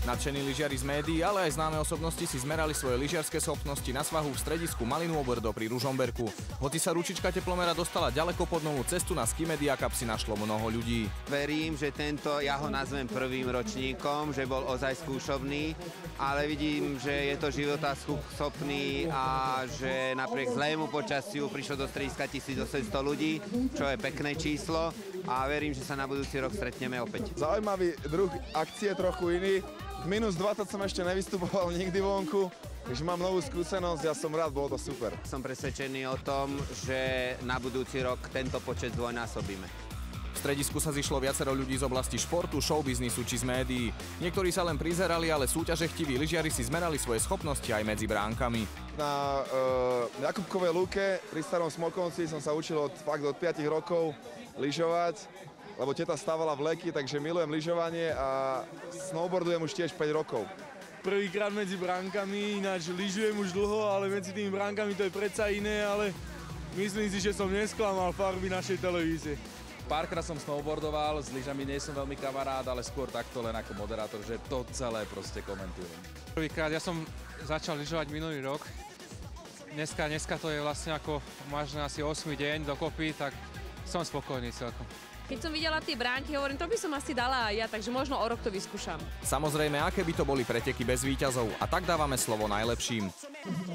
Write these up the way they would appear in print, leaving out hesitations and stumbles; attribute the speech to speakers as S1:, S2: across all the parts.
S1: Nadšení lyžiari z médií, ale aj známe osobnosti si zmerali svoje lyžiarske schopnosti na svahu v stredisku Malinu Oberdo pri Ružomberku. Hoci sa ručička teplomera dostala ďaleko pod novú cestu, na Ski Media Cup si našlo mnoho ľudí.
S2: Verím, že tento, ja ho nazvem prvým ročníkom, že bol ozaj skúšovný, ale vidím, že je to životaschopný a že napriek zlému počasiu prišlo do strediska 1800 ľudí, čo je pekné číslo a verím, že sa na budúci rok stretneme opäť.
S3: Zaujímavý druh akcie, trochu iný. Minus 20 som ešte nevystupoval nikdy vonku, takže mám novú skúsenosť, ja som rád, bolo to super.
S2: Som presvedčený o tom, že na budúci rok tento počet zdvojnásobíme.
S1: V stredisku sa zišlo viacero ľudí z oblasti športu, showbiznisu či z médií. Niektorí sa len prizerali, ale súťaže chtiví lyžiari si zmerali svoje schopnosti aj medzi bránkami.
S3: Na Jakubkovej lúke pri Starom Smokovci som sa učil od 5 rokov lyžovať, lebo teta stávala v Leky, takže milujem lyžovanie a snowboardujem už tiež 5 rokov.
S4: Prvýkrát medzi bránkami, ináč lyžujem už dlho, ale medzi tými bránkami to je predsa iné, ale myslím si, že som nesklamal farby našej televízie.
S5: Párkrát som snowboardoval, s lyžami nie som veľmi kamarát, ale skôr takto len ako moderátor, že to celé proste komentujem.
S6: Prvýkrát ja som začal lyžovať minulý rok. Dneska to je vlastne ako možno asi 8. deň dokopy, tak som spokojný celkom.
S7: Keď som videla tie bránky, hovorím, to by som asi dala aj ja, takže možno o rok to vyskúšam.
S1: Samozrejme, aké by to boli preteky bez víťazov, a tak dávame slovo najlepším.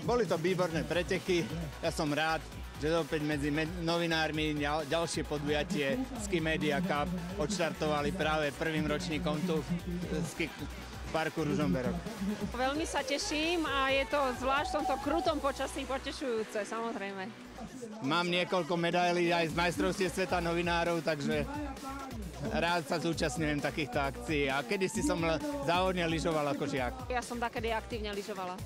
S8: Boli to výborné preteky, ja som rád, že opäť medzi novinármi ďalšie podujatie Ski Media Cup odštartovali práve prvým ročníkom tu v Ski parku Ružomberok.
S7: Veľmi sa teším a je to zvlášť v tomto krutom počasí potešujúce, samozrejme.
S8: Mám niekoľko medailí aj z majstrovstiev sveta novinárov, takže rád sa zúčastňujem takýchto akcií. A kedysi som závodne lyžoval ako žiak.
S7: Ja som takedy aktívne lyžovala.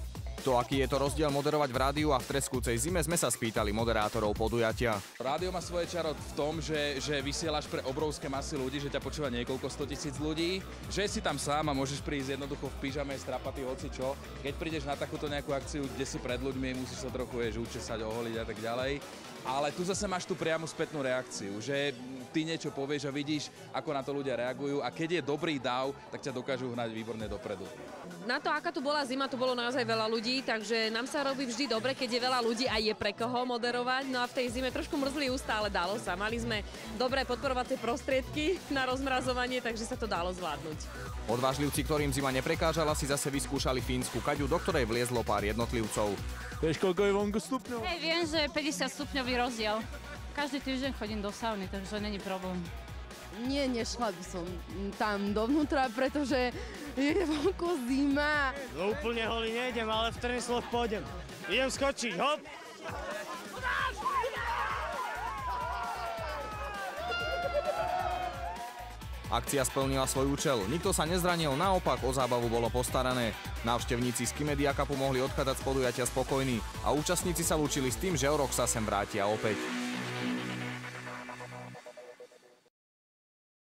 S1: To, aký je to rozdiel moderovať v rádiu a v treskúcej zime, sme sa spýtali moderátorov podujatia.
S5: Rádio má svoje čaro v tom, že vysielaš pre obrovské masy ľudí, že ťa počúva niekoľko 100 000 ľudí, že si tam sám a môžeš prísť jednoducho v pyžame, strapatý hocičo. Keď prídeš na takúto nejakú akciu, kde si pred ľuďmi, musíš sa trochu učesať, oholiť a tak ďalej. Ale tu zase máš tú priamu spätnú reakciu, že ty niečo povieš a vidíš, ako na to ľudia reagujú a keď je dobrý dáv, tak ťa dokážu hnať výborne dopredu.
S7: Na to, aká tu bola zima, tu bolo naozaj veľa ľudí, takže nám sa robí vždy dobre, keď je veľa ľudí a je pre koho moderovať. No a v tej zime trošku mrzli ústa, ale dalo sa. Mali sme dobré podporovacie prostriedky na rozmrazovanie, takže sa to dalo zvládnuť.
S1: Odvážlivci, ktorým zima neprekážala, si zase vyskúšali fínsku kaďu, do ktorej vliezlo pár jednotlivcov.
S4: Vieš, koľko je vonku stupňov?
S9: Hej, viem, že je 50 stupňový rozdiel. Každý týždeň chodím do sauny, takže to není problém.
S10: Nie, nešla by som tam dovnútra, pretože je vonku zima.
S11: No úplne holý nejdem, ale v tenisloch pôjdem. Idem skočiť, hop!
S1: Akcia splnila svoj účel, nikto sa nezranil, naopak o zábavu bolo postarané. Návštevníci Ski Media Cupu mohli odchádzať z podujatia spokojní a účastníci sa lúčili s tým, že o rok sa sem vrátia opäť.